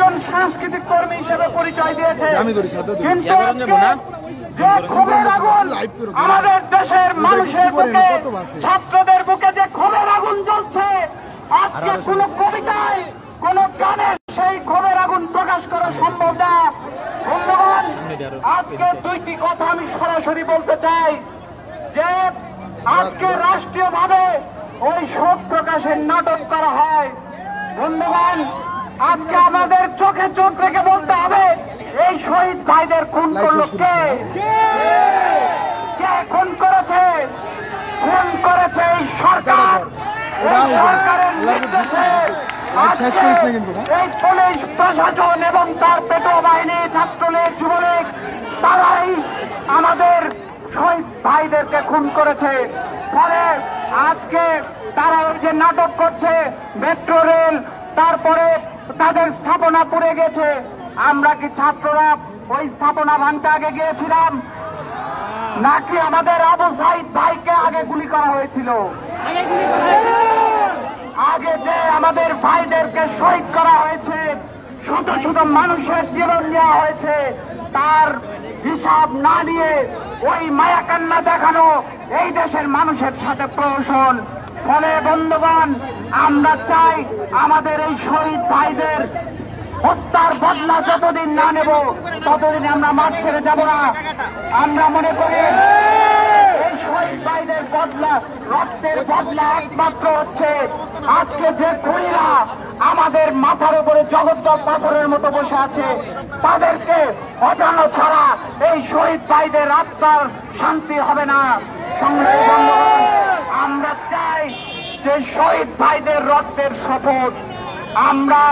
একজন সাংস্কৃতিক কর্মী হিসেবে পরিচয় দিয়েছে, কিন্তু যে ক্ষোভের আগুন আমাদের দেশের মানুষের বুকে, ছাত্রদের বুকে যে ক্ষোভের আগুন জ্বলছে, আজকে কোন কবিতায় কোন গানে সেই ক্ষোভের আগুন প্রকাশ করা সম্ভব না। বন্ধুগণ, আজকে দুইটি কথা আমি সরাসরি বলতে চাই যে আজকে রাষ্ট্রীয়ভাবে ওই শোক প্রকাশের নাটক করা হয়। বন্ধুগণ, আজকে আমাদের চোখে চোখ রেখে বলতে হবে এই শহীদ ভাইদের খুন করলো কে? কে খুন করেছে? খুন করেছে এই সরকার। সরকারের নির্দেশে এই পুলিশ প্রশাসন এবং তার পেটো বাহিনী, ছাত্রলীগ, যুবলীগ, তারাই আমাদের শহীদ ভাইদেরকে খুন করেছে। ফলে আজকে তারা ওই যে নাটক করছে, মেট্রো রেল, তারপরে তাদের স্থাপনা পুড়ে গেছে। আমরা কি ছাত্ররা ওই স্থাপনা ভাঙতে আগে গিয়েছিলাম, নাকি আমাদের আবু সাইদ ভাইকে আগে গুলি করা হয়েছিল? আগে যে আমাদের ভাইদেরকে শহীদ করা হয়েছে, শত শত মানুষের জীবন দেওয়া হয়েছে, তার হিসাব না নিয়ে ওই মায়াকান্না দেখানো এই দেশের মানুষের সাথে প্রহসন। ফলে বন্ধুগণ, আমরা চাই আমাদের এই শহীদ ভাইদের হত্যার বদলা যতদিন না নেব ততদিন আমরা মাঠ ছেড়ে যাব না। আমরা মনে করি এই শহীদ ভাইদের বদলা, রক্তের বদলা একমাত্র হচ্ছে আজকে যে খুনিরা আমাদের মাথার উপরে জগদ্দল পাথরের মতো বসে আছে, তাদেরকে হটানো ছাড়া এই শহীদ ভাইদের আত্মার শান্তি হবে না। সংগ্রামী বন্ধুগণ, আমরা চাই যে শহীদ ভাইদের রক্তের শপথ আমরা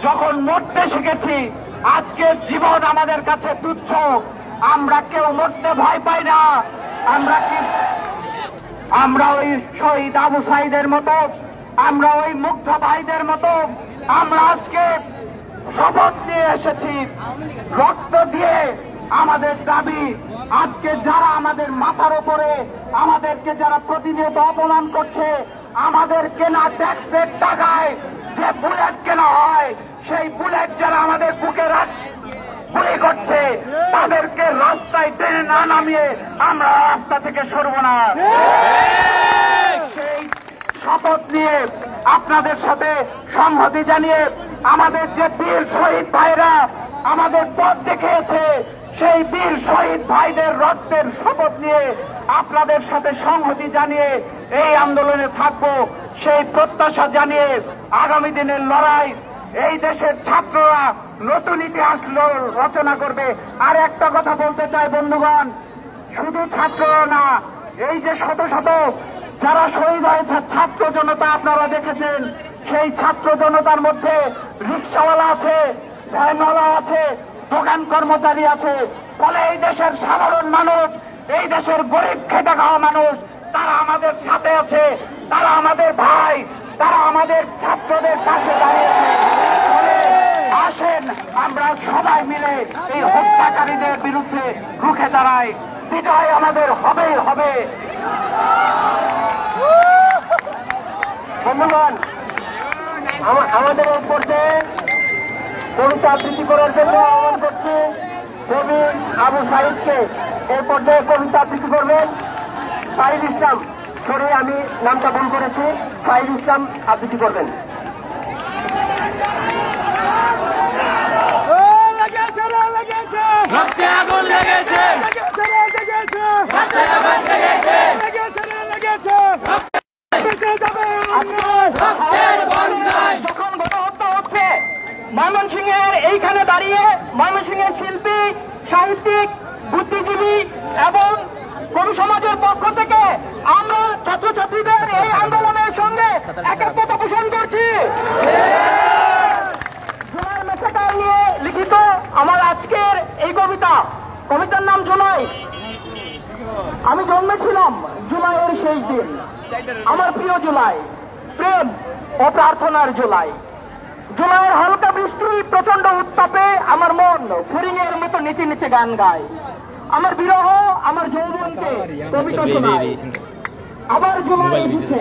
যখন মরতে শিখেছি, আজকে জীবন আমাদের কাছে তুচ্ছ, আমরা কেউ মরতে ভয় পাই না। আমরা ওই শহীদ আবু সাইদের মতো, আমরা ওই মুগ্ধ ভাইদের মতো আমরা আজকে শপথ নিয়ে এসেছি, রক্ত দিয়ে আমাদের দাবি। আজকে যারা আমাদের মাথার উপরে আমাদেরকে যারা প্রতিনিয়ত অপমান করছে, আমাদের কেনা ট্যাক্সের টাকায় যে বুলেট কেনা হয়, সেই বুলেট যারা আমাদের বুকে গুলি করছে, তাদেরকে রাস্তায় টেনে না নামিয়ে আমরা রাস্তা থেকে সরব না। সেই শপথ নিয়ে আপনাদের সাথে সংহতি জানিয়ে আমাদের যে বীর শহীদ ভাইরা আমাদের পথ দেখিয়েছে, সেই বীর শহীদ ভাইদের রক্তের শপথ নিয়ে আপনাদের সাথে সংহতি জানিয়ে এই আন্দোলনে থাকবো, সেই প্রত্যাশা জানিয়ে আগামী দিনের লড়াই এই দেশের ছাত্ররা নতুন ইতিহাস রচনা করবে। আর একটা কথা বলতে চাই বন্ধুগণ, শুধু ছাত্ররা না, এই যে শত শত যারা শহীদ হয়েছে ছাত্র জনতা আপনারা দেখেছেন, সেই ছাত্র জনতার মধ্যে রিক্সাওয়ালা আছে, ভ্যানওয়ালা আছে, দোকান কর্মচারী আছে। ফলে এই দেশের সাধারণ মানুষ, এই দেশের গরিব খেটে খাওয়া মানুষ, তারা আমাদের সাথে আছে, তারা আমাদের ভাই, তারা আমাদের ছাত্রদের পাশে দাঁড়িয়েছে। আসেন আমরা সবাই মিলে এই হত্যাকারীদের বিরুদ্ধে রুখে দাঁড়াই। বিজয় আমাদের হবেই হবে। বন্ধুগণ, আমাদের এই পর্যায়ে কবিতা আবৃত্তি করার জন্য আহ্বান করছি কবি আবু সাইদকে। এই পর্যায়ে কবিতা আবৃত্তি করবেন সাইদ ইসলাম। সরি, আমি নামটা ভুল করেছি, সাইদ ইসলাম আবৃত্তি করবেন। যখন গণহত্যা হচ্ছে ময়মনসিংহের এইখানে দাঁড়িয়ে ময়মনসিংহের শিল্পী, সাহিত্যিক, বুদ্ধিজীবী এবং কবি সমাজের পক্ষ থেকে আমরা ছাত্রছাত্রীদের এই আন্দোলনের সঙ্গে একাত্মতা পোষণ করছি। জুলাই মেসাকার নিয়ে লিখিত আমার আজকের এই কবিতার নাম জুলাই। আমি জন্মেছিলাম জুলাইয়ের শেষ দিন, আমার প্রিয় জুলাই, প্রেম ও প্রার্থনার জুলাই। জুলাইয়ের হালকা বৃষ্টি, প্রচন্ড উত্তাপে আমার মন ফরিংয়ের মতো নিচে নিচে গান গায়। আমার বিরহ আমার যৌবনকে কবিতা শোনায়। আবার জুলাই এসেছে,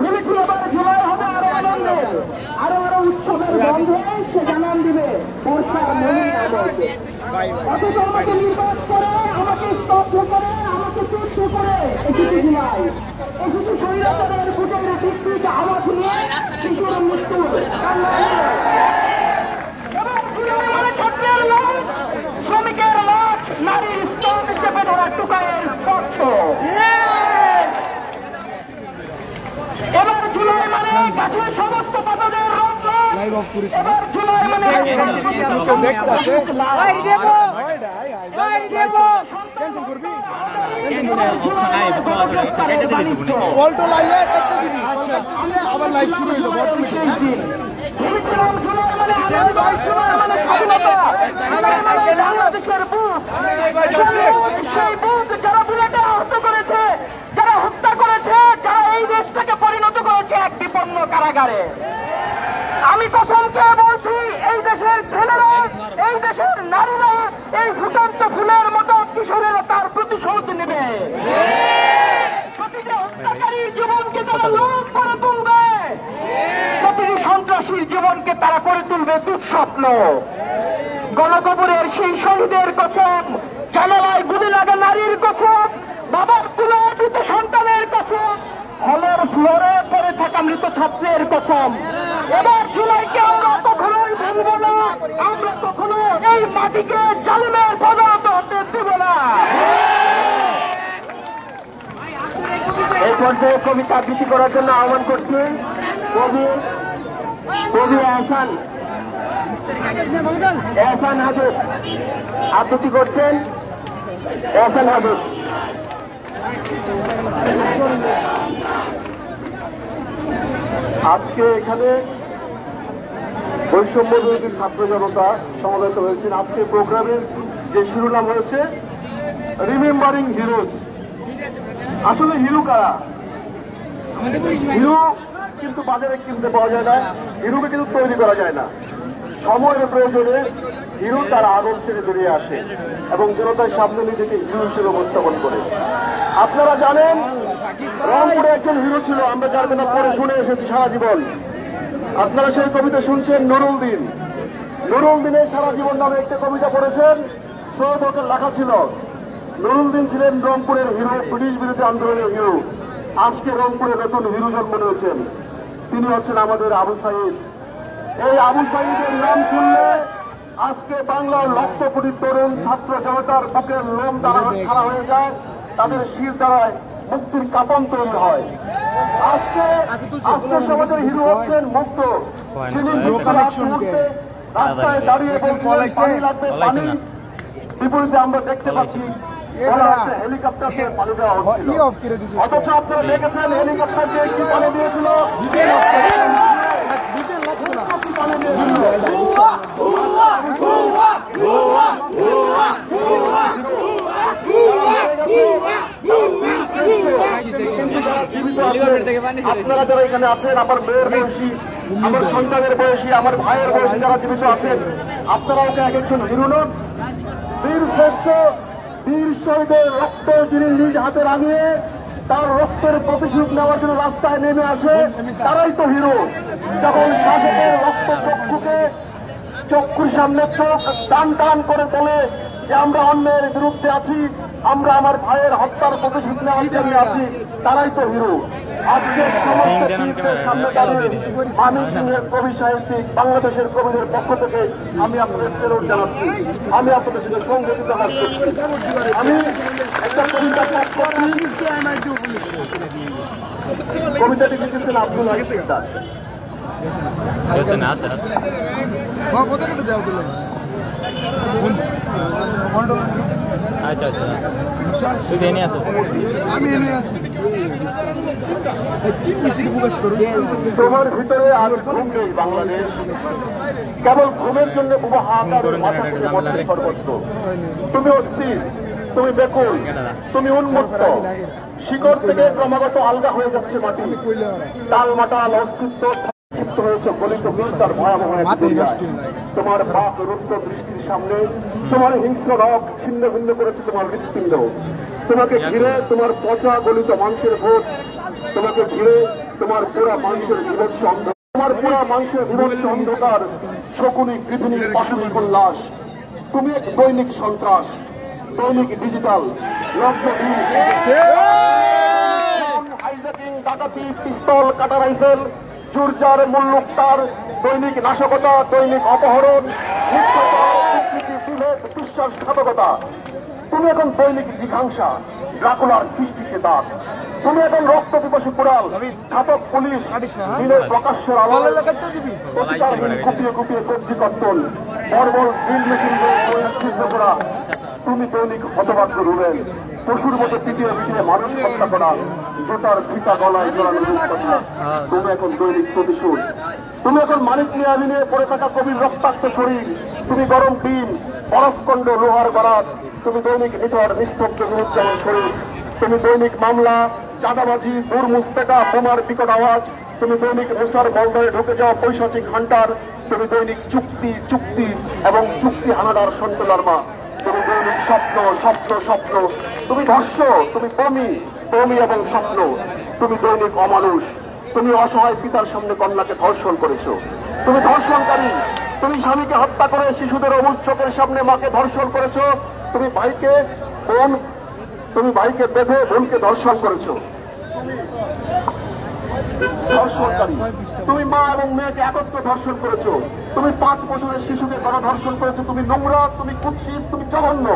ভেবেছি আবার জুলাই হবে আরো আনন্দের, আরো উৎসবের গন্ধে সে জানান দিবে। অথচ আমাকে নির্বাচ করে, আমাকে স্তব্ধ করে, আমাকে তুচ্ছ করে এসেছি জুলাই। এসেছি স্বৈরাচারের ভোটের ভিত্তিক আওয়াজ নিয়ে শিশুর মৃত্যু ছাত্রের লাশ, শ্রমিকের লাশ, নারীর স্তন চেপে ধরা টুকায়ের স্পর্শ। এবার জুলাই মানে গাছের সমস্ত পাতাদের রোদ লাশ। এবার জুলাই মানে আবার লাইভ শুরু হইল। সেই বুথ যারা বুলেটে আহত করেছে, যারা হত্যা করেছে, যারা এই দেশটাকে পরিণত করেছে এক বিপন্ন কারাগারে। আমি কসম খেয়ে বলছি, এই দেশের ছেলেরা, এই দেশের নারীরা এই ফুটন্ত ফুলের মতো কিশোরেরা তার প্রতিশোধ নেবে। প্রতিটি হত্যাকারীর জীবনকে তারা লোক করে তুলবে, প্রতিটি সন্ত্রাসীর জীবনকে তারা করে তুলবে দুঃস্বপ্ন। গণকবরের সেই শহীদের কসম, জানালায় গুলি লাগা নারীর কসম, বাবার তুলে মৃত সন্তানের কসম, হলের ফ্লোরে পড়ে থাকা মৃত ছাত্রের কসম। এবার জুলাইকে আমরা কখনোই ভুলব না, আমরা কখনো এই মাটিকে জালিমের পদার্থ হতে দেব না। এই পর্যায়ে কবিতা আবৃত্তি করার জন্য আহ্বান করছি কবি এহসান হাবিব আবৃত্তি করছেন। এহসান হাবিব। আজকে এখানে বৈষম্য বিরোধী ছাত্র জনতা সমবেত হয়েছেন। আজকে প্রোগ্রামের যে শিরোনাম হয়েছে রিমেম্বারিং হিরোজ। আসলে হিরো কারা? হিরো কিন্তু বাজারে কিনতে পাওয়া যায় না, হিরোকে কিন্তু তৈরি করা যায় না। সময়ের প্রয়োজনে হিরো তার আদল ছেড়ে বেরিয়ে আসে এবং জনতার সামনে নিজেকে হিরো হিসেবে উপস্থাপন করে। আপনারা জানেন রংপুরে একজন হিরো ছিল, আমরা যার কথা পড়ে শুনে এসেছি সারা জীবন। আপনারা সেই কবিতা শুনছেন নুরুল দিন। নুরুল দিনের সারা জীবন নামে একটা কবিতা পড়েছেন, সৈয়দ হকের লেখা ছিল। নুরুল দিন ছিলেন রংপুরের হিরো, ব্রিটিশ বিরোধী আন্দোলনের হিরো। আজকে রংপুরে নতুন হিরো জন্ম নিয়েছেন, তিনি হচ্ছেন আমাদের আবু সাইদ। এই আবু সাইদের নাম শুনলে আজকে বাংলার লক্ষ কোটি তরুণ ছাত্র জনতার বুকের লোম দ্বারা খাড়া হয়ে যায়, তাদের শির দ্বারায় মুক্তির কাঁপন তৈরি হয়। আজকে সমাজের হিরো হচ্ছেন মুক্ত, যিনি রাস্তায় দাঁড়িয়ে পানি লাগবে পানি, বিপরীতে আমরা দেখতে পাচ্ছি হেলিকপ্টার দিয়ে পানি দেওয়া হচ্ছিল। অথচ আপনারা দেখেছেন হেলিকপ্টার দিয়ে কি পানি দিয়েছিল? আপনারা যারা এখানে আছেন, আমার মেয়ের বয়সী, আমার সন্তানের বয়সী, আমার ভাইয়ের বয়সী যারা জীবিত আছেন, আপনারা ওকে এক একজন হিরো নন। বীর শ্রেষ্ঠ বীর শহীদের রক্ত যিনি নিজ হাতে রাঙিয়ে তার রক্তের প্রতিশোধ নেওয়ার জন্য রাস্তায় নেমে আসে, তারাই তো হিরো। যখন শাসকের রক্ত চক্ষুর সামনে চোখ টান টান করে তোলে যে আমরা অন্যের বিরুদ্ধে আছি, আমরা আমার ভাইয়ের হত্যার প্রতিশোধ নেওয়ার জন্য আছি, তারাই তো হিরো। আজকে সমস্ত বীরদের সামনে দাঁড়িয়ে মানি সিংহের কবি সাহিত্যিক বাংলাদেশের কবিদের পক্ষ থেকে আমি আপনাদের সেলুট জানাচ্ছি, আমি আপনাদের সঙ্গে সংগঠিত কাজ করছি। আমি একটা কবিতা পাঠ করছি, কবিতাটি লিখেছেন আব্দুল হাই সিকদার। তোমার ভিতরে আজ ঘুম নেই বাংলাদেশ, কেবল ঘুমের জন্য বুবা হাহাকার মাথা থেকে মরছে সর্বত্র। তুমি অস্থির, তুমি বেকুল, তুমি উন্মুক্ত, শিকড় থেকে ক্রমাগত আলগা হয়ে যাচ্ছে মাটি, টাল মাটাল অস্তিত্ব হয়েছে গলিত বিস্তার ভয়াবহ। তোমার পাপ রুদ্ধ দৃষ্টির সামনে তোমার হিংস্র রক ছিন্ন ভিন্ন করেছে তোমার হৃৎপিণ্ড। তোমাকে ঘিরে তোমার পচা গলিত মাংসের ভোজ, তোমাকে ঘিরে তোমার পুরা মাংসের বিভৎস অন্ধকার, তোমার পুরা মাংসের বিভৎস অন্ধকার, শকুনি গৃহিণীর পাশবিক উল্লাস। তুমি এক দৈনিক সন্ত্রাস, দৈনিক ডিজিটাল, লগ্ন হাইজ্যাকিং, ডাকাতি, পিস্তল, কাটা রাইফেল, চুরচার, মুল্লুকতার, দৈনিক নাশকতা, দৈনিক অপহরণ, বিভেদ, বিশ্বাসঘাতকতা। তুমি এখন দৈনিক জিঘাংসা, ড্রাকুলার ফিসফিসে দাঁত। তুমি এখন রক্ত পিপাসী কুড়াল, ঘাতক পুলিশ, দিনের প্রকাশ্যের আলোয় কুপিয়ে কুপিয়ে কবজি কর্তন, বর্বর ড্রিল মেশিন ছিদ্র করা। তুমি দৈনিক হতভাগ্য রুবেন, পশুর মতো পিটিয়ে পিটিয়ে মানুষ হত্যা করা, জোতার ফিতা গলায় জড়ানো কথা। তুমি এখন দৈনিক প্রতিশোধ। তুমি এখন মানিক নিয়ে আমিনে পড়ে থাকা কবির রক্তাক্ত শরীর। তুমি গরম ডিম, বরফকণ্ড, লোহার বারাত। তুমি দৈনিক নিথর নিস্তব্ধ বিরুদ্ধের শরীর। তুমি দৈনিক মামলা, চাঁদাবাজি, দুর্মুস্তেকা, বোমার বিকট আওয়াজ। তুমি দৈনিক মুসার বন্দরে ঢুকে যাওয়া পৈশাচিক হান্টার। তুমি দৈনিক চুক্তি চুক্তি এবং চুক্তি হানাদার সন্তুলার মা। তুমি দৈনিক স্বপ্ন স্বপ্ন স্বপ্ন। তুমি ধর্ষ, তুমি বমি বমি এবং স্বপ্ন। তুমি দৈনিক অমানুষ। তুমি অসহায় পিতার সামনে কন্যাকে ধর্ষণ করেছো। তুমি ধর্ষণকারী। তুমি স্বামীকে হত্যা করে শিশুদের অবুজ চোখের সামনে মাকে ধর্ষণ করেছো। তুমি ভাইকে বেঁধে বোনকে ধর্ষণ করেছো। ধর্ষণকারী। তুমি মা এবং মেয়েকে একত্রে ধর্ষণ করেছো। তুমি 5 বছরের শিশুকে গণধর্ষণ করেছো। তুমি নোংরা, তুমি কুৎসিত, তুমি জঘন্য।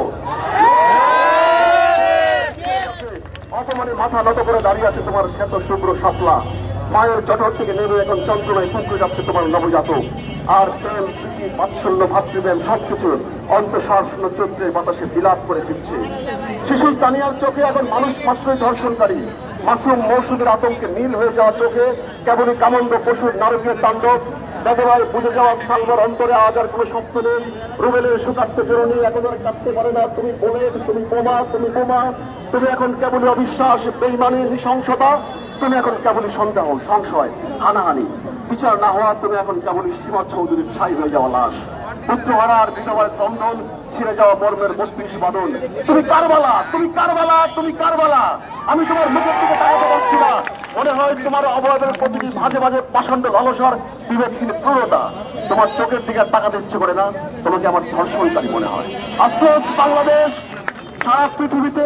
অপমানে মাথা নত করে দাঁড়িয়ে আছে তোমার শ্বেত শুভ্র শাপলা। মায়ের জঠর থেকে নেমে এখন যন্ত্রণায় কুঁকড়ে যাচ্ছে তোমার নবজাতক। আর প্রেম, প্রীতি, বাৎসল্য, ভাতৃপ্রেম সবকিছু অন্তঃসার শূন্য চৈত্রের বাতাসে বিলাপ করে দিচ্ছে। শিশুর তানিয়ার চোখে এখন মানুষ মাত্রই ধর্ষণকারী। মাসুম মৌসুমের আতঙ্কে নীল হয়ে যাওয়া চোখে কেবলই কামন্দ পশুর নারকীয় তাণ্ডব। বেদনায় বুঝে যাওয়া সালমার অন্তরে আজ আর কোনো স্বপ্ন নেই। রুবেলের সুকাত্ত জরুরি এখন আর কাঁদতে পারে না। তুমি বোনের, তুমি বোমা, তুমি বোমা। তুমি এখন কেবলই অবিশ্বাস, বেইমানি, নৃশংসতা। তুমি এখন কেবলই সন্দেহ, সংশয়, হানাহানি। বিচার না হওয়া তুমি এখন কেবলই সীমা চৌধুরীর ছাই হয়ে যাওয়া লাশ। পুত্রহারা আর বিধবার ক্রন্দন, ছিঁড়ে যাওয়া মর্মের 32 বাদন। তুমি কারবালা, তুমি কারবালা, তুমি কারবালা। আমি তোমার মুখের দিকে তাকাতে পারছি না। মনে হয় তোমার অবয়বের প্রতিটি মাঝে মাঝে পাষণ্ড লালসার বিবেকহীন ক্রূরতা। তোমার চোখের দিকে তাকাতে ইচ্ছে করে না। তোমাকে আমার ধর্ষণকারী মনে হয়। আফসোস বাংলাদেশ, সারা পৃথিবীতে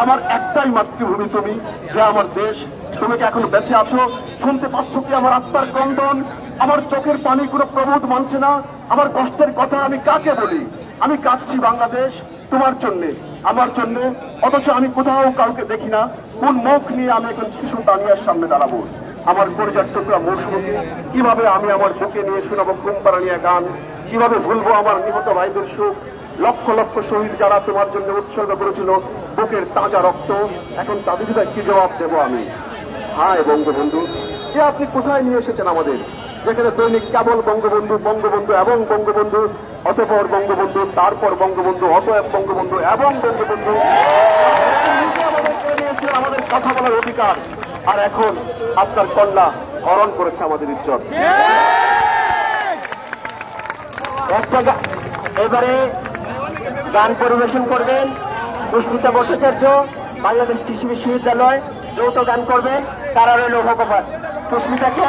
আমার একটাই মাতৃভূমি তুমি, যে আমার দেশ। তুমি কি এখন বেঁচে আছো? শুনতে পাচ্ছ কি আমার আত্মার ক্রন্দন? আমার চোখের পানি কোনো প্রবোধ মানছে না। আমার কষ্টের কথা আমি কাকে বলি? আমি কাঁদছি বাংলাদেশ তোমার জন্যে, আমার জন্যে। অথচ আমি কোথাও কাউকে দেখি না। কোন মুখ নিয়ে আমি এখন শিশু তানিয়ার সামনে দাঁড়াবো? আমার পরিচয় টুকরা মৌসুমীকে কিভাবে আমি আমার বুকে নিয়ে শোনাবো ঘুমপাড়ানিয়া গান? কিভাবে ভুলবো আমার নিহত ভাইদের সুখ? লক্ষ লক্ষ শহীদ যারা তোমার জন্য উৎসর্গ করেছিল বুকের তাজা রক্ত, এখন তাদের কি জবাব দেবো আমি? হায় বঙ্গবন্ধু, যে আপনি কোথায় নিয়ে এসেছেন আমাদের, যেখানে দৈনিক কেবল বঙ্গবন্ধু, বঙ্গবন্ধু এবং বঙ্গবন্ধু, অতঃপর বঙ্গবন্ধু, তারপর বঙ্গবন্ধু, অতএব বঙ্গবন্ধু এবং বঙ্গবন্ধু। আমাদের কথা বলার অধিকার, আর এখন আপনার কন্যা হরণ করেছে আমাদের ইজ্জত। এবারে গান পরিবেশন করবেন পুষ্পিতা ভট্টাচার্য, বাংলাদেশ কৃষি বিশ্ববিদ্যালয়। যৌথ গান করবেন কারারে লৌহ কপাট। পুষ্পিতাকে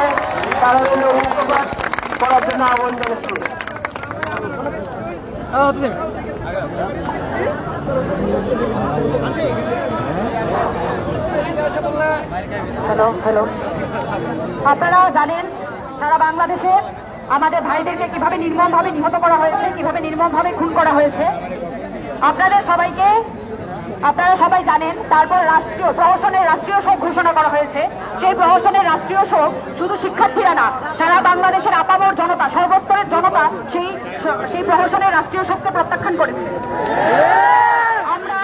কারারে লৌহ কপাট করার জন্য আহ্বান জানাচ্ছি। হ্যালো, আপনারা জানেন সারা বাংলাদেশে আমাদের ভাইদেরকে কিভাবে নির্মমভাবে নিহত করা হয়েছে, কিভাবে নির্মমভাবে খুন করা হয়েছে। আপনারা সবাই জানেন। তারপর প্রহসনের রাষ্ট্রীয় শোক ঘোষণা করা হয়েছে। সেই প্রহসনের রাষ্ট্রীয় শোক শুধু শিক্ষার্থীরা না, সারা বাংলাদেশের আপামর জনতা, সর্বস্তরের জনতা সেই প্রহসনের রাষ্ট্রীয় শোককে প্রত্যাখ্যান করেছে। আমরা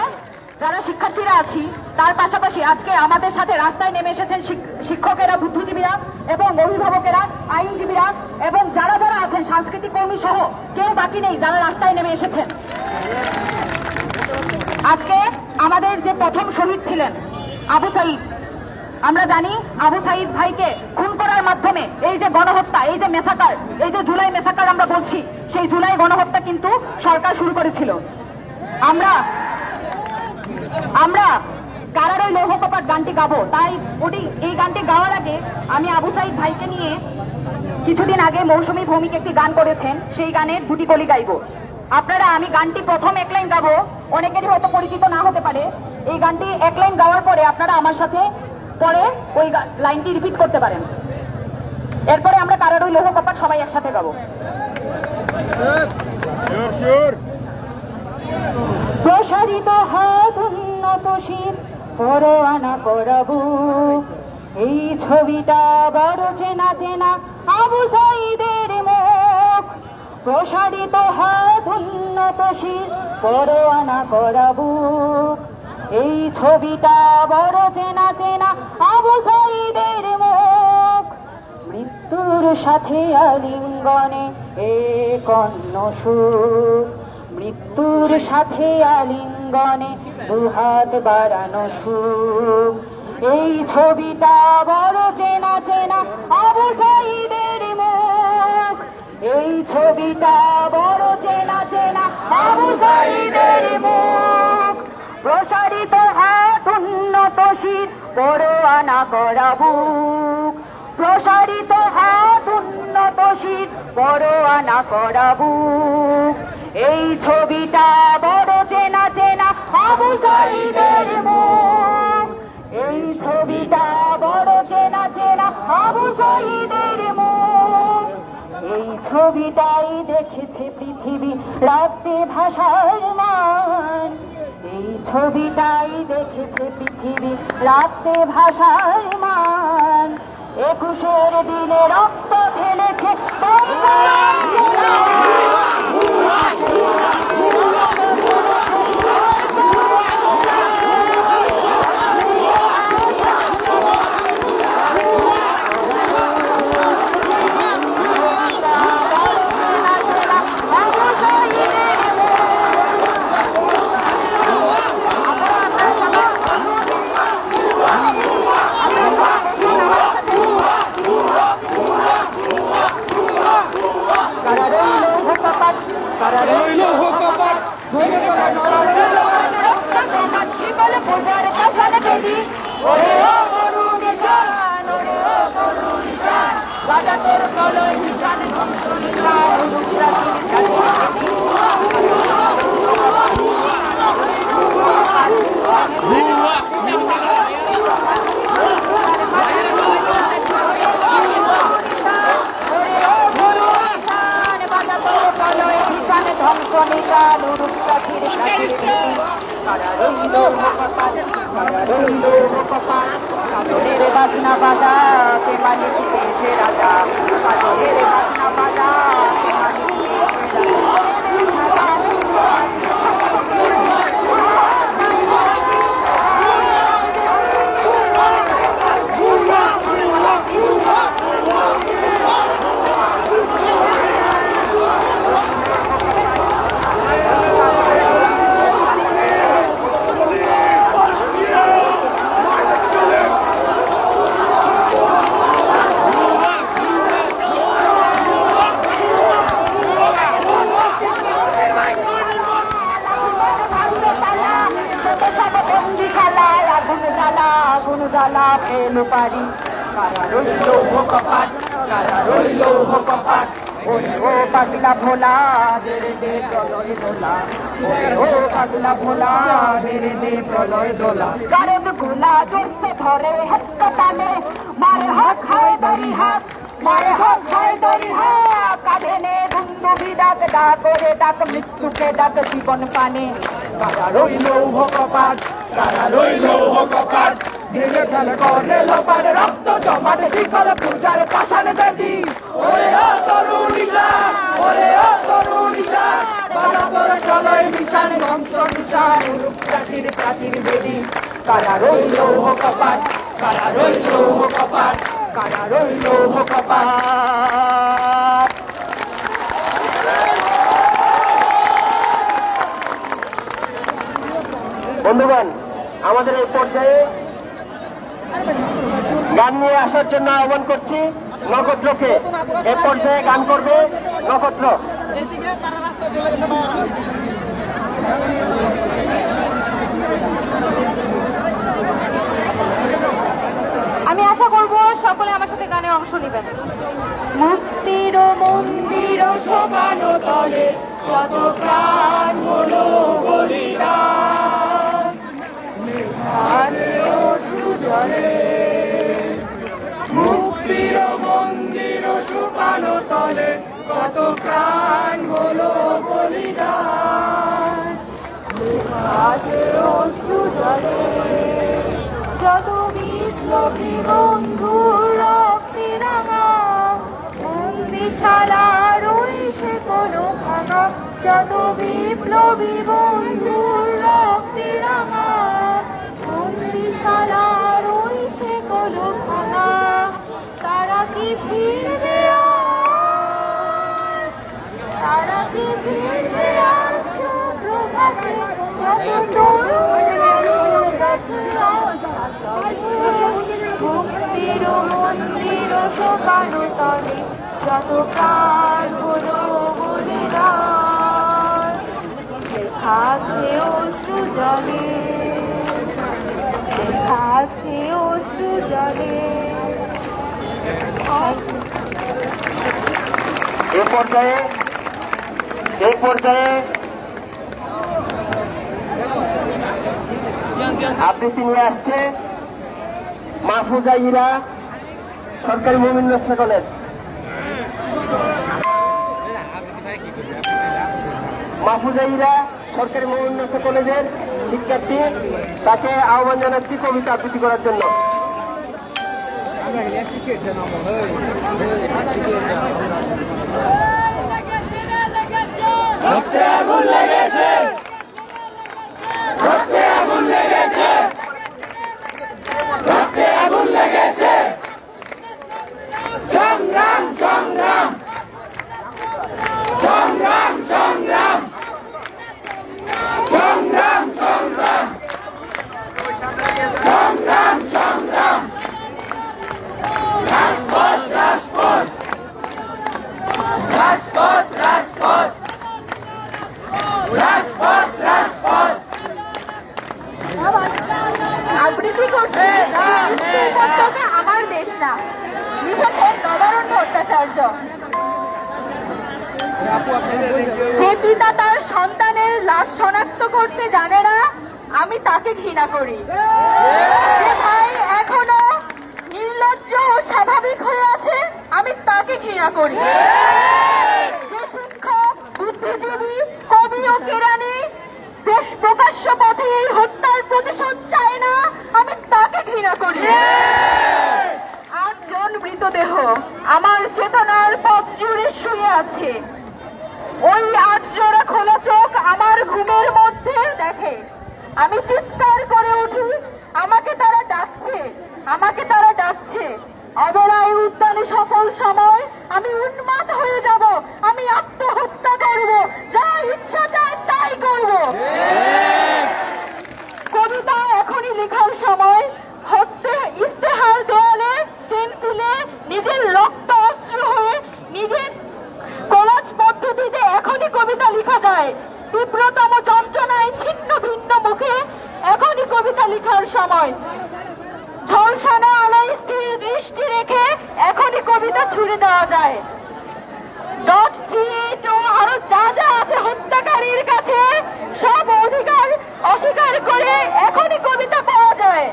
যারা শিক্ষার্থীরা আছি তার পাশাপাশি আজকে আমাদের সাথে রাস্তায় নেমে এসেছেন শিক্ষকেরা, বুদ্ধিজীবীরা এবং অভিভাবকেরা, আইনজীবীরা এবং যারা যারা আছেন সাংস্কৃতিক কর্মী সহ কেউ বাকি নেই যারা রাস্তায় নেমে এসেছেন। আজকে আমাদের যে প্রথম শহীদ ছিলেন আবু সাঈদ, আমরা জানি আবু সাঈদ ভাইকে খুন করার মাধ্যমে এই যে গণহত্যা, এই যে মেসাকার, এই যে জুলাই মেসাকার আমরা বলছি, সেই জুলাই গণহত্যা কিন্তু সরকার শুরু করেছিল। আমরা কারারে লৌহ কপাট গানটি গাবো। তাই এই গানটি গাওয়ার আগে আমি আবু সাঈদ ভাইকে নিয়ে কিছুদিন আগে মৌসুমী ভৌমিক একটি গান করেছেন, সেই গানের দুটি কলি গাইব। আপনারা, আমি গানটি প্রথম এক লাইন গাবো, অনেকেরই হয়তো পরিচিত না হতে পারে। এই গানটি এক লাইন গাওয়ার পরে আপনারা আমার সাথে পরে ওই লাইনটি রিপিট করতে পারেন। এরপরে আমরা কারারই লৌহ কপাট সবাই একসাথে গাবো। প্রসারিত হাত উন্নত শির পরোয়ানা করাবো, এই ছবিটা বড় চেনা চেনা আবু সাইদের মুখ। প্রসারিত হাত উন্নত শির পরোয়ানা করাবো, এই ছবিটা বড় চেনা চেনা আবু সাইদের মুখ। মৃত্যুর সাথে আলিঙ্গনে এক অন্য সুখ, মৃত্যুর সাথে আলিঙ্গনে দুহাত বাড়ানো সুখ। এই ছবিটা বড় চেনা চেনা আবু সাইদের মুখ, এই ছবিটা বড় চেনা চেনা আবু সাইদের মুখ। প্রসারিত হাত উন্নত শির পরোয়ানা করা বুক, প্রসারিত হাত উন্নত শির পরোয়ানা করা বুক। এই ছবিটা বড় চেনা চেনা আবু সাইদের মুখ, এই ছবিটা বড় চেনা চেনা আবু সাইদের মুখ। এই ছবিটাই দেখেছে পৃথিবী রাখতে ভাষার মান, এই ছবিটাই দেখেছে পৃথিবী রাখতে ভাষার মান। 21-এর দিনে রক্ত ঢেলেছে বাজনা বাজা কে মালিক পেয়েছে রাজা, কাজলের বাজনা বাজা কে মালিক পেয়েছে রাজা। ফেলো পারি কারা রইল কপাট, কারা রইল কপাট। ও পাগলা ভোলা ধীরে দে প্রলয় দোলা, ও পাগলা ভোলা ধীরে দে প্রলয় দোলা। গারদ গোলা জোরসে ধরে হেঁচকা টানে, মারে হাত খায় দড়ি হাত, মারে হাত খায় দড়ি হাত। কাঁধে নে দুন্দুবি ডাক, ডাক করে ডাক মৃত্যুকে ডাক জীবন পানে। কারা রইল কপাট, কারা রইল কপাট। ঢেলে ঢেলে করে লোপার রক্ত জমাট, শিকল পূজার পাশান বেদি। ওরে ও তরুণীশা, ওরে ও তরুণীশা, বাধা করে চলয় নিশান ধ্বংস নিশান প্রাচীর প্রাচীর বেদি। কারা রইল কপাট, কারা রইল কপাট, কারা রইল কপাট। বন্ধুগণ, আমাদের এই পর্যায়ে গান নিয়ে আসার জন্য আহ্বান করছি নক্ষত্রকে। এ পর্যায়ে গান করবে নক্ষত্র। আমি আশা করব সকলে আমার সাথে গানে অংশ নেবেন। মুক্তির মন্দির শোভানো তলে যত প্রাণ হলো বলিদান, নিভানে অশ্রু জলে মুক্তির মন্দির শুকানো তলে কত প্রাণ হলো বলিদান, নিভানে অশ্রু জলে যত বিপ্লবী বন্ধুর রক্তে রাঙা বন্দিশালার ওই সে কোনো ভাঙা, যত বিপ্লবী বন্ধুর রক্তে রাঙা বন্দিশালার ওই সে কোনো ভাঙা, তারা কি ফিরবে আজ, তারা কি ফিরবে আজ সুপ্রভাতে, যত তরুণ কাছে মুক্তির মন্দির শোকানো তলে যত প্রাণ হলো বলিদান, দেখাছে অশ্রু জলে, দেখাছে অশ্রু জলে। এই পর্যায়ে আবৃত্তি নিয়ে আসছে মাহফুজা ইরা, সরকারি মোমিন নসরা কলেজ। মাহফুজা ইরা সরকারি মোমিন নসরা কলেজের শিক্ষার্থী, তাকে আহ্বান জানাচ্ছি কবিতা আবৃত্তি করার জন্য। রক্তে আগুন লেগেছে, রক্তে আগুন লেগেছে, রক্তে আগুন লেগেছে, সংগ্রাম সংগ্রাম সংগ্রাম সংগ্রাম সংগ্রাম সংগ্রাম সংগ্রাম সংগ্রাম রাজপথ রাজপথ রাজপথ রাজপথ রাজপথ রাজপথ। আবৃত্তি করছে আমার দেশ না, লিখেছেন নবারুণ ভট্টাচার্য। যে পিতা তার সন্তানের লাশ শনাক্ত করতে জানে না, আমি তাকে ঘৃণা করি। যে ভাই এখনো নির্লজ্জ ও স্বাভাবিক হয়ে আছে, আমি তাকে ঘৃণা করি। যে শিক্ষক, বুদ্ধিজীবী, কবি ও কেরানি দেশ প্রকাশ্য পথে এই হত্যার প্রতিশোধ চায় না, আমি তাকে ঘৃণা করি। 8 জন মৃতদেহ আমার চেতনার পথ জুড়ে শুয়ে আছে। ওই 8 জোড়া খোলা চোখ আমার ঘুমের মধ্যে দেখে। আমি চিৎকার করে উঠি, আমাকে তারা ডাকছে, আমাকে তারা ডাকছে। অবলায় উদ্যানে সকল সময় আমি উন্মাদ হয়ে যাব, আমি আত্মহত্যা করব, যা ইচ্ছা চায় তাই করব। কবিতা এখনই লেখার সময়, হস্তে ইস্তেহার দেয়ালে পেন্সিলে নিজের রক্ত অশ্রু হয়ে নিজের কলাজ পদ্ধতিতে এখনই কবিতা লেখা যায়। তীব্রতম যন্ত্রণায় ছিন্ন ভিন্ন মুখে এখনই কবিতা লেখার সময়। ঝলসানো আলোয় স্থির দৃষ্টি রেখে এখনই কবিতা ছুড়ে দেওয়া যায়। ডট থ্রিট ও আরো যা যা আছে হত্যাকারীর কাছে, সব অধিকার অস্বীকার করে এখনই কবিতা পাওয়া যায়।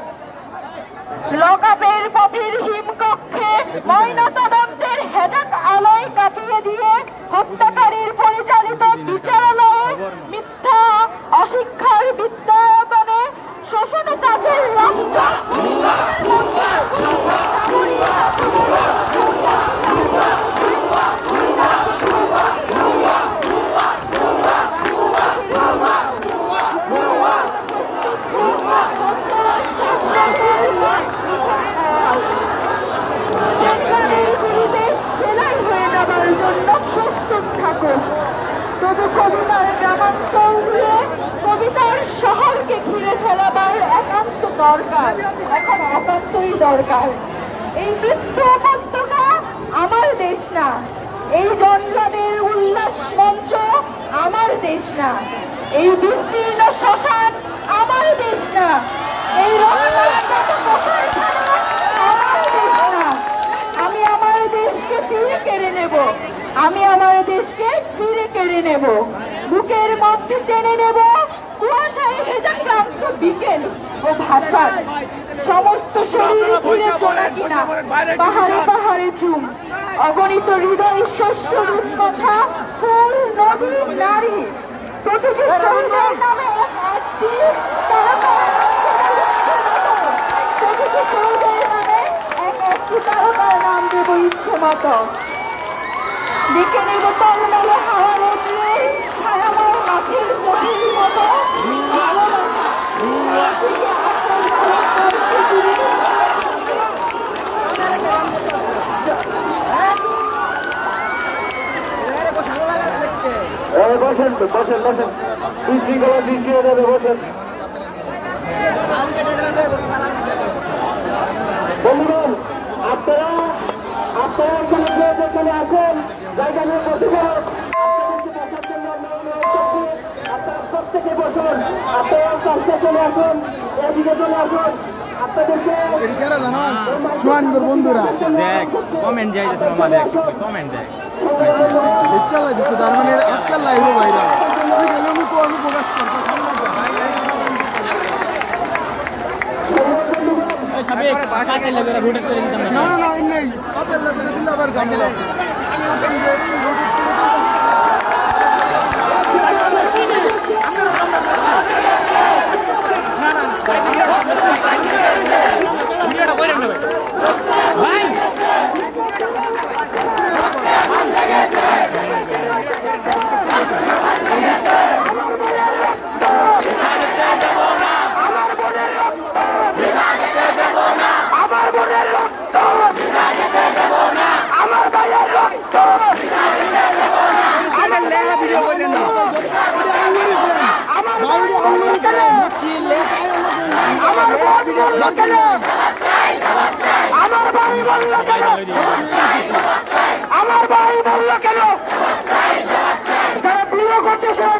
লকআপের পথের হিমকক্ষে ময়নাতদন্তের হেজাক আলোয় কাটিয়ে দিয়ে হত্যাকারীর পরিচালিত বিচারালয়ে মিথ্যা অশিক্ষার বিদ্যায়তনে শোষণ কাজের সেলাই হয়ে যাবার জন্য প্রস্তুত থাকুন। তবু কবিতার গ্রামাঞ্চল দিয়ে কবিতার শহরকে ঘিরে ফেলাবার একান্ত দরকার, এখন একান্তই দরকার। এই বিশ্ব উপত্যকা আমার দেশ না, এই জনগণের উল্লাস মঞ্চ আমার দেশ না, এই বিস্তীর্ণ শ্মশান আমার দেশ না, এই রক্তাক্ত কবরখানা আমার দেশ না। আমি আমার দেশকে ফিরে কেড়ে নেব, আমি আমার দেশকে ছিঁড়ে কেড়ে নেব, বুকের মধ্যে টেনে নেব কুয়াশায় ভেজা ক্লান্ত বিকেল ও ভাষার সমস্ত শরীর ঘিরে চলা কিনা পাহাড়ে পাহাড়ে চুম অগণিত হৃদয় শস্য রূপকথা ফুল নদী নারী প্রতিটি শহীদের নামে একটি প্রতিটি শহীদের নামে একটি তারকার নাম দেব ইচ্ছে মতো। দেখে নেব তলমেলে হাওয়া রোদ্রে ছায়াময় মাঠের গভীর মতো বসেন বসেন বসেন, বিশৃঙ্খলা সৃষ্টি হয়ে যাবে, বসেন। বন্ধুগণ, আপনারা যেখানে আছেন জায়গা নিয়ে বসে যান। আপনারা প্রত্যেকে বসুন, আপনারা কাছে চলে আসুন, এদিকে চলে আসুন। আপনাদেরকে সুয়ানগর বন্ধুরা দেখ কমেন্ট যাইতেছে মামা, দেখ কমেন্ট দেখ চালাই দিচ্ছে, তার মানে আজকাল লাইভ ভাইরা আমি প্রকাশ করতে না না না নেই তাদের লেভেলে দিলে আবার ঝামেলা আছে। ভাই আমার ভাই বলল কেন? যারা বিয়ে করতেছেন,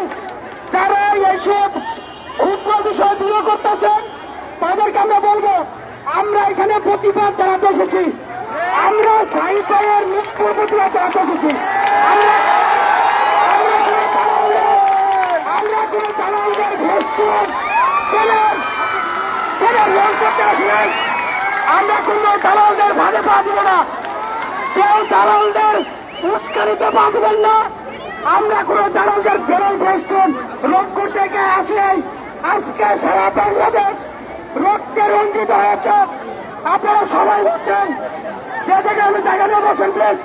যারা এইসব ক্ষুদ্র বিষয় বিয়ে করতেছেন, তাদেরকে আমরা বলবো, আমরা এখানে প্রতিবাদ জানাতে এসেছি। আমরা সাইকেলের মৃত্যুর প্রতিবাদ জানাতে এসেছি। আমরা কোন দালালদের ঘোষ লোন করতে আসি নাই। আমরা কোন দালালদের ভাগে পা দিব না, কেউ দালালদের উস্কানিতে পা দিবেন না। আমরা কোন দালালদের বেরোল বেষ্টন রোধ করতে আসি নাই। আজকে সারা বাংলাদেশ রক্তে রঞ্জিত হয়েছে। আপনারা সবাই বলছেন যে জায়গায় আমি জায়গা নিয়ে বসেন, প্লিজ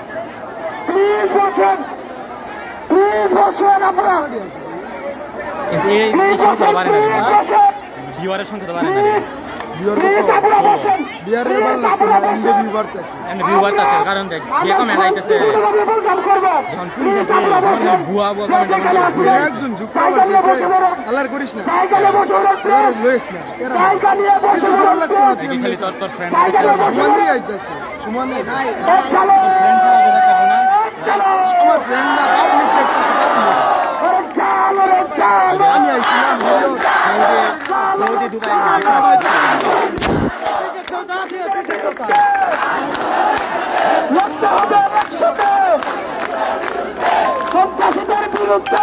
প্লিজ বলছেন, প্লিজ বসেন। আপনারা প্লিজ বসেন, প্লিজ বসেন। ভিউয়ারের সংখ্যা তো বাড়ে না, ভিউয়ার আছে কারণ দেখ যে কমেন্ট আইতেছে যখন পুলিশ ভুয়া ভুয়া কমেন্ট একজন যুক্ত আলার করিস না, লইস না খালি তোর ফ্রেন্ড সুমানে আইতেছে, সুমানে আমার ফ্রেন্ড না পাবলিক দেখতেছে, আমি আইছিলাম সৌদি দুবাই সন্ত্রাসীদের বিরুদ্ধে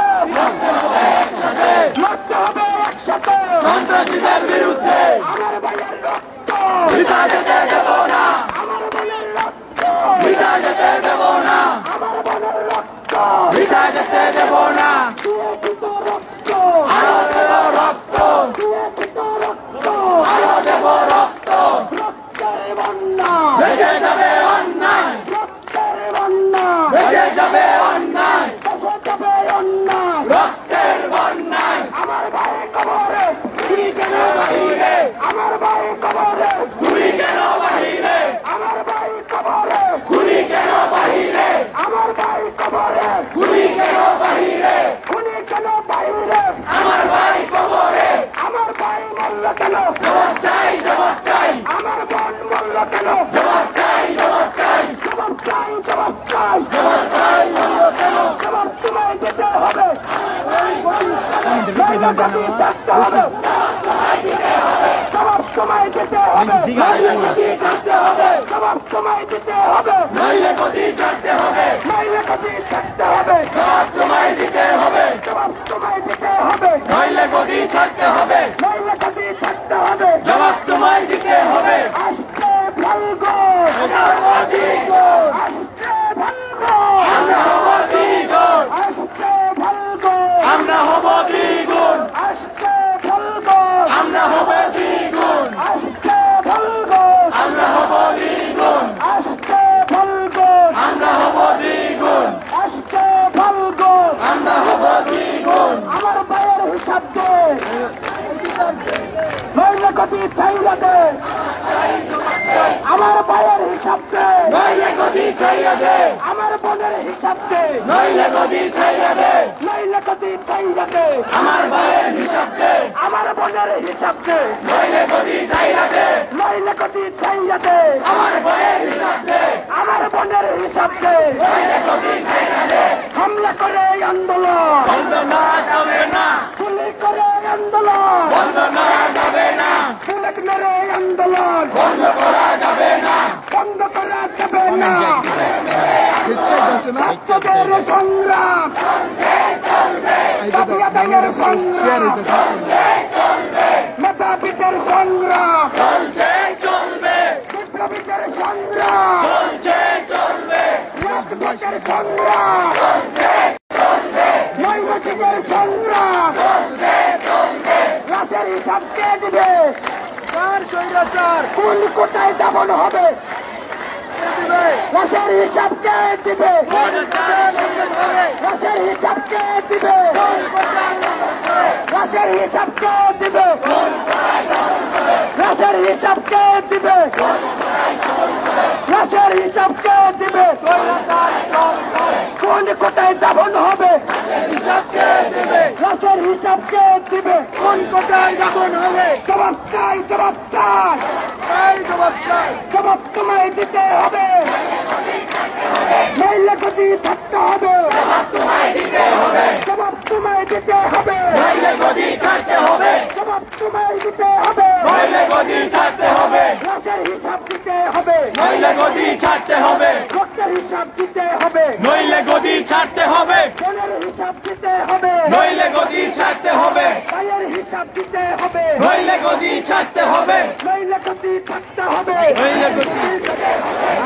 লড়তে হবে একসাথে, সন্ত্রাসীদের বিরুদ্ধে আমার ভাইয়ের রক্ত ভিটা যেতে দেব না, আমার বোনের রক্ত ভিটা যেতে দেব না, আমার বোনের রক্ত ভিটা যেতে দেব না। রক্ত আরো দেব রক্ত, রক্ত আরো দেব রক্ত, রক্তের বন্যা ভেসে যাবে অন্যায়, রক্তের বন্যা ভেসে যাবে অন্যায়, ভেসে যাবে অন্যায়, রক্তের বন্যায়। আমার ভাই কবরে তুই কেন বাহিরে, আমার ভাই কবরে তুই কেন বাহিরে, আমার ভাই কবরে খুনি কেন বাহিরে, আমার ভাই কবরে খুনি কেন বাহিরে, খুনি কেন বাহিরে, আমার ভাই কবরে, আমার ভাই মরল কেন, জবাব চাই জবাব চাই, আমার বোন মরল কেন, জবাব চাই জবাব চাই, জবাব চাই জবাব চাই, জবাব চাই জবাব তোমায় দিতে হবে, জবাব তোমায় দিতে হবে, নইলে গদি ছাড়তে হবে, জবাব তোমায় দিতে হবে, নইলে গদি ছাড়তে হবে, নইলে গদি ছাড়তে হবে, জবাব তোমায় দিতে হবে, জবাব তোমায় দিতে হবে, নইলে গদি ছাড়তে হবে, নইলে গদি ছাড়তে হবে, জবাব তোমায় দিতে হবে। আসছে ফাল্গুন, আমরা হব দ্বিগুণ, আসছে ফাল্গুন, আমরা হব দ্বিগুণ, আসছে ফাল্গুন, আমরা হব দ্বিগুণ, আসছে ফাল্গুন, আমরা হব দ্বিগুণ, আসছে ফাল্গুন, আমরা হব দ্বিগুণ, আসছে ফাল্গুন, আমরা হব দ্বিগুণ, আসছে ফাল্গুন, আমরা হব দ্বিগুণ। আমার ভাইয়ের হিসাব দে, নইলে গদি ছাইরা দে, আমার ভাইয়ের হিসাব দে, নইলে গদি ছাইরা দে, আমার বোনের হিসাব দে, নইলে গদি ছাইরা দে, নইলে গদি ছাইরা দে, আমার ভাইয়ের হিসাব দে, আমার বোনের হিসাব দে, নইলে গদি ছাইরা দে, নইলে গদি ছাইরা দে, আমার ভাইয়ের হিসাব দে, আমার বোনের হিসাব দে, নইলে গদি ছাইরা দে। হামলা করে আন্দোলন বন্ধ না যাবে না, গুলি করে আন্দোলন বন্ধ না যাবে না, বুলেট মেরে আন্দোলন বন্ধ করা যাবে না, বন্ধ করা যাবে না। ছাত্রদের সংগ্রাম জাতীয় দলের সংগ্রাম, মেধাবীদের সংগ্রাম চলবে, বিপ্লবীদের সংগ্রাম চলবে, রাজপথের সংগ্রাম নৈতিকের সংগ্রাম রাজের হিসাব কে দিবে? কোন কোটায় দাবন হবে? রাজের হিসাব কে দিবে? রাজের হিসাব কে দিবে? রাজের হিসাব কে দিবে? রাজের হিসাব কে দিবে? রাজের হিসাব কে দিবে? কোন কোটায় দাবন হবে? রাজের হিসাব কে দিবে? কোন কোটায় দাবন হবে? জবাব চাই, জবাব চাই, জবাব চাই, জবাব তোমায় দিতে হবে, নইলে গদি থাকতে হবে, জবাব তোমায় দিতে হবে, জবাব তোমায় দিতে হবে, নইলে গদি ছাড়তে হবে, জবাব তোমায় দিতে হবে, নইলে গদি ছাড়তে হবে, রাজের হিসাব দিতে হবে, নইলে গদি ছাড়তে হবে, রক্তের হিসাব দিতে হবে, নইলে গদি ছাড়তে হবে, বোনের হিসাব দিতে হবে, নইলে গদি ছাড়তে হবে, ভাইয়ের হিসাব দিতে হবে, নইলে গদি ছাড়তে হবে, নইলে গদি থাকতে হবে, নইলে গদি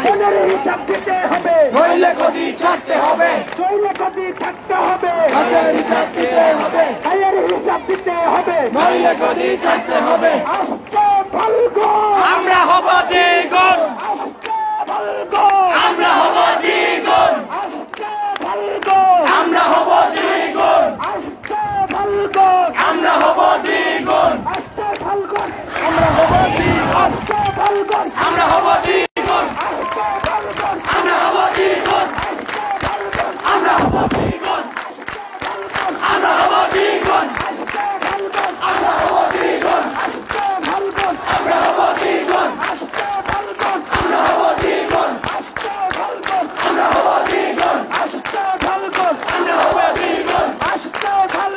বোনের হিসাব দিতে হবে, নইলে গদি ছাড়তে হবে, নইলে গদি থাকতে হবে, ভাইয়ের হিসাব দিতে হবে, ভাইয়ের হিসাব দিতে হবে, নইলে গদি ছাড়তে হবে। আসছে ফাল্গুন, আমরা হব দ্বিগুণ, আসছে ফাল্গুন, আমরা হব দ্বিগুণ, আসছে ফাল্গুন, আমরা হব দ্বিগুণ, আসছে ফাল্গুন, আমরা হব দ্বিগুণ, আসছে ফাল্গুন, আমরা হব দ্বিগুণ, আসছে ফাল্গুন, আমরা হব দ্বিগুণ, আসছে ফাল্গুন, আমরা হব দ্বিগুণ, আসছে ফাল্গুন, আমরা হব দ্বিগুণ, আমরা হব দ্বিগুণ, আসছে ফাল্গুন, আমরা হব দ্বিগুণ, আসছে ফাল্গুন, আমরা হব দ্বিগুণ, আসছে ফাল্গুন, আমরা হব দ্বিগুণ, আসছে ফাল্গুন, আমরা হব দ্বিগুণ, আসছে ফাল্গুন, আমরা হব দ্বিগুণ, আসছে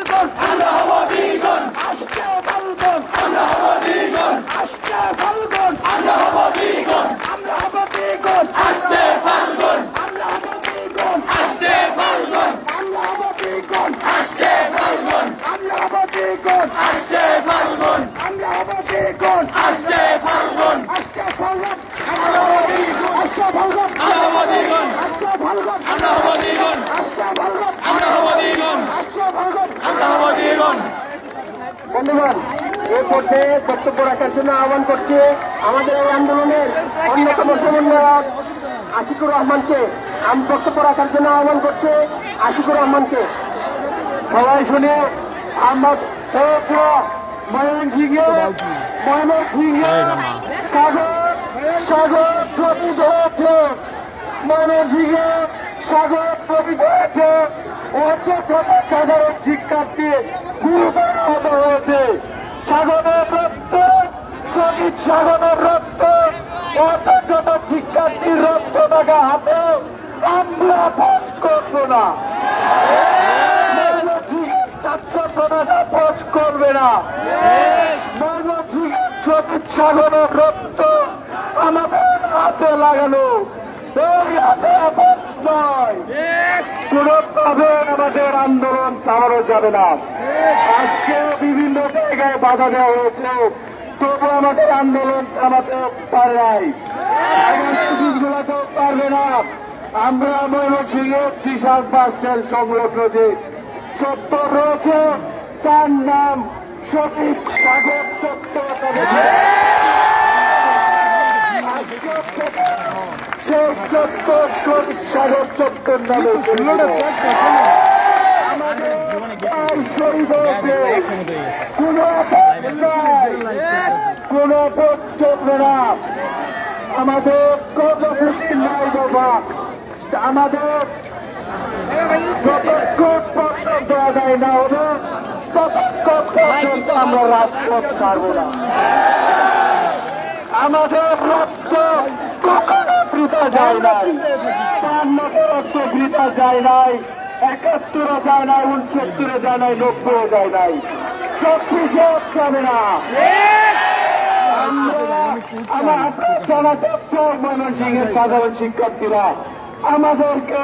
ফাল্গুন, আমরা হব দ্বিগুণ, আসছে ফাল্গুন, আমরা হব দ্বিগুণ, আসছে ফাল্গুন, আমরা হব দ্বিগুণ, আমরা হব দ্বিগুণ, আসছে ফাল্গুন, আমরা হব দ্বিগুণ, আসছে ফাল্গুন, আমরা হব দ্বিগুণ, আসছে ফাল্গুন, আমরা হব দ্বিগুণ, আসছে ফাল্গুন, আমরা হব দ্বিগুণ, আসছে ফাল্গুন, আসছে ফাল্গুন, আমরা হব দ্বিগুণ, আসছে ফাল্গুন, আমরা হব দ্বিগুণ, আসছে ফাল্গুন, আমরা হব দ্বিগুণ, আসছে ফাল্গুন, আমরা হব দ্বিগুণ, আসছে ফাল্গুন, আমরা হব দ্বিগুণ। বন্ধুগণ, এই পর্যায়ে বক্তব্য রাখার জন্য আহ্বান করছি আমাদের এই আন্দোলনের অন্যতম সমন্বয়ক আশিকুর রহমানকে। আমি বক্তব্য রাখার জন্য আহ্বান করছি আশিকুর রহমানকে। সবাই শুনে আমার ময়মনসিংহে সাগর সাগর প্রকৃত হয়েছে, ময়মনসিংহে সাগর প্রকৃত হয়েছে, সাধারণ শিক্ষার্থী গুরুতর আহত হয়েছে। সাগরের রক্ত, শহীদ সাগরের রক্ত, অথচ শিক্ষার্থীর রক্ত থাকা হাতে আমরা পজ করব না, ছাত্র প্রধান পজ করবে না, সতীশ সাগরের রক্ত আমাদের হাতে লাগানো, এই হাতে নয়, কোনোভাবে আমাদের আন্দোলন থামানো যাবে না। আজকে বিভিন্ন জায়গায় বাধা দেওয়া হয়েছে, তবু আমাদের আন্দোলন থামাতে পারে নাই, পারবে না। আমরা ময়মনসিংহের ত্রিশাল বাস স্ট্যান্ড সংলগ্ন যে চত্বর রয়েছে তার নাম সতীশ সাগর চত্বর। সেই চত্বর সতীশ সাগর চত্বর নামে কোন ভোট চলবে না, আমাদের কর্মসূচি নাই বাবা। আমাদের যতক্ষণ পত্র দেওয়া যায় না হবে ততক্ষণ পর্যন্ত আমরা রাজপথ ছাড়ব না। আমাদের রক্ত কখনো বৃথা যায় নাই, ৫৫ রক্ত বৃথা যায় নাই, ৭১ যায় নাই, ৬৯ যায় নাই, ৯০ যায় নাই, ২৪ যাবে না। ময়মনসিংহের সাধারণ শিক্ষার্থীরা আমাদেরকে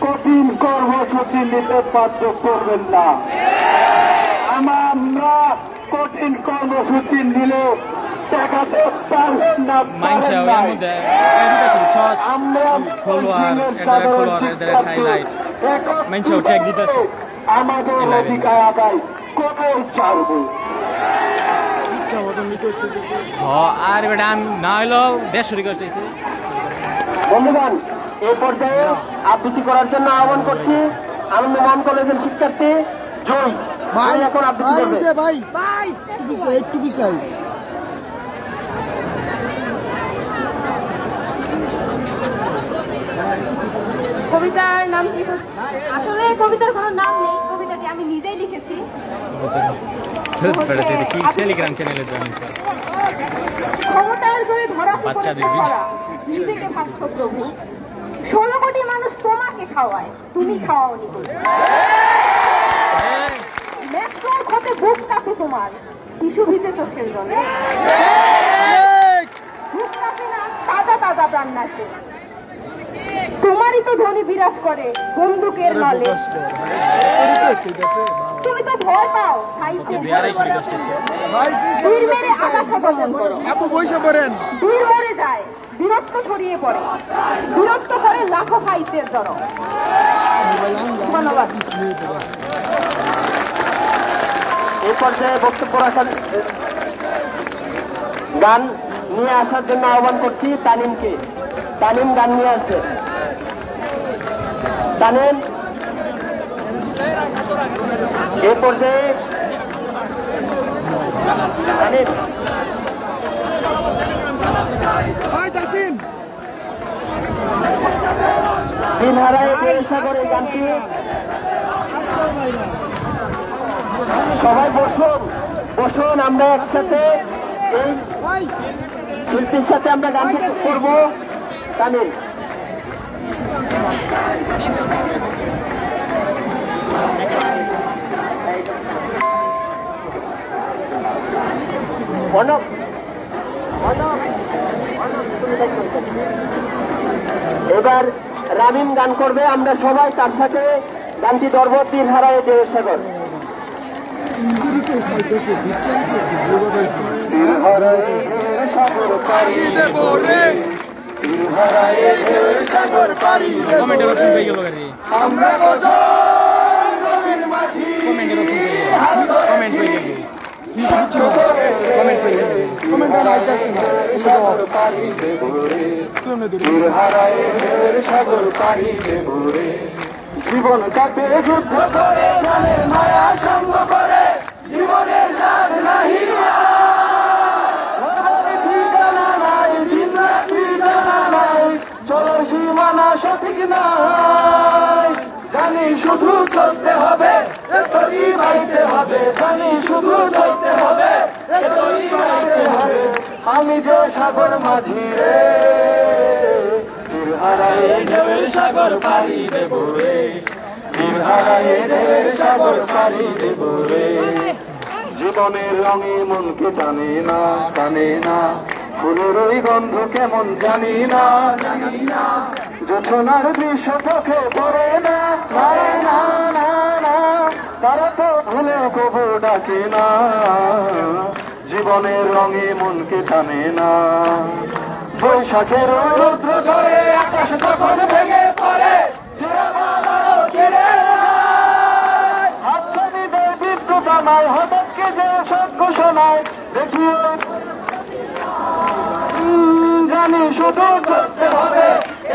কঠিন কর্মসূচি নিতে বাধ্য করবেন না। আমরা কঠিন কর্মসূচি নিলে দেখাতে পারবেন না। আমরা সাধারণ শিক্ষার্থী আমাদের অধিকার আদায় করে ছাড়বো। আর বেটা না হইলো ১৫০ রিকোয়েস্ট হয়েছে। বন্ধুগণ, এই পর্যায়ে আবৃত্তি করার জন্য আহ্বান করছি আনন্দমোহন কলেজের শিক্ষার্থী জয় ভাই। এখন আবৃত্তি করবে। ভাই ভাই একটু পিছাই। কবিতার নাম কি? আসলে কবিতার কোনো নাম নেই, কবিতাটি আমি নিজেই লিখেছি। টেলিগ্রাম চ্যানেলে ক্ষমতার জোরে ধরা বাচ্চাদের নিজেকে ভাবছ প্রভু, ১৬ কোটি মানুষ তোমাকে খাওয়ায়, তুমি খাওয়াওনি। মেট্রোর ক্ষতে বুক চাপে তোমার, শিশু ভিজে চোখের জলে, বুক চাপে না তাজা তাজা প্রাণ নাচে, তোমারই তো ধ্বনি বিরাজ করে বন্দুকের নলে। তুমি তো ভয় পাও বীর মেরে আঘাত দমন করো, বীর মরে যায়, বীরত্ব ছড়িয়ে পড়ে, বীরত্ব করে লাখো সাহিত্যের জড়। ধন্যবাদ। এই পর্যায়ে বক্তব্য রাখার গান নিয়ে আসার জন্য আহ্বান করছি তানিমকে। তানিম গান নিয়ে আসছে। তানিম এই পর্যায়ে তানিম দিনহারায় সাগর এই গানটি সবাই বসুন বসুন, আমরা একসাথে এই শিল্পীর সাথে আমরা গান করবো। তামিল এবার রামিম গান করবে, আমরা সবাই তার সাথে গানটি ধরবো। তীর হারায় দেহের সাগর। কমেন্টের অপশন পেয়ে গেল গাড়ি, আমরা কমেন্টের অপশন পেয়ে গেল, কমেন্ট পেয়ে গেল, কমেন্ট পেয়ে গেল। জীবন তাতে যুদ্ধ করে মায়া সঙ্গ করে জীবনের সাথ নাহি ঠিকানা নাই, দিন রাত্রি জানা নাই, চলো সীমানা সঠিক নাই, জানি শুধু চলতে হবে, এতই বাইতে হবে, জানি শুধু চলতে হবে, এতই বাইতে হবে। আমি যে সাগর মাঝি রে, তীর হারায়ে ঢেউয়ের সাগর পাড়ি দেব রে, তীর হারায়ে ঢেউয়ের সাগর পাড়ি দেব রে। জীবনের রঙে মনকে টানে না টানে না, ফুলের ওই গন্ধ কেমন জানি না জানি না, জোছনার দৃশ্য চোখে পড়ে না পড়ে না না না, তারা তো ভুলে কবু ডাকে না, জীবনের রঙে মনকে টানে না। বৈশাখের রৌদ্র ঝরে আকাশ তখন ভেঙে পড়ে, হাতছানিদের বিদ্যুৎ আমায় হঠাৎকে যে সব ঘোষণায় দেখি জানি শুধু চলতে হবে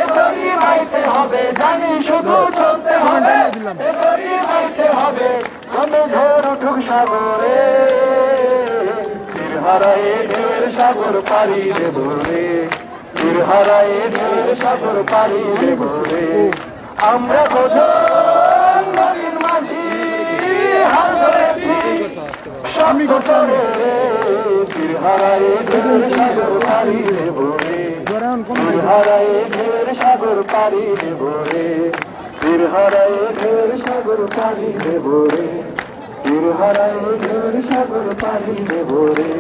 এবারই মাইতে হবে, জানি শুধু চলতে হবে এবারই মাইতে হবে, যত ঝড় উঠুক সাগরে তীর হারায়ে ঢেউয়ের সাগর পাড়ি দেব রে, তীর হারায়ে ঢেউয়ের সাগর পাড়ি দেব রে। আমরা কোজন নদীর মাঝি হাল ধরেছি আমি করছি আমি তীর হারায়ে ঢেউয়ের সাগর পাড়ি দেব রে, জোরান কোন তীর হারায়ে ঢেউয়ের সাগর পাড়ি দেব রে, তীর হারায়ে ঢেউয়ের সাগর পাড়ি দেব রে, তীর হারায়ে ঢেউয়ের সাগর পাড়ি দেব রে।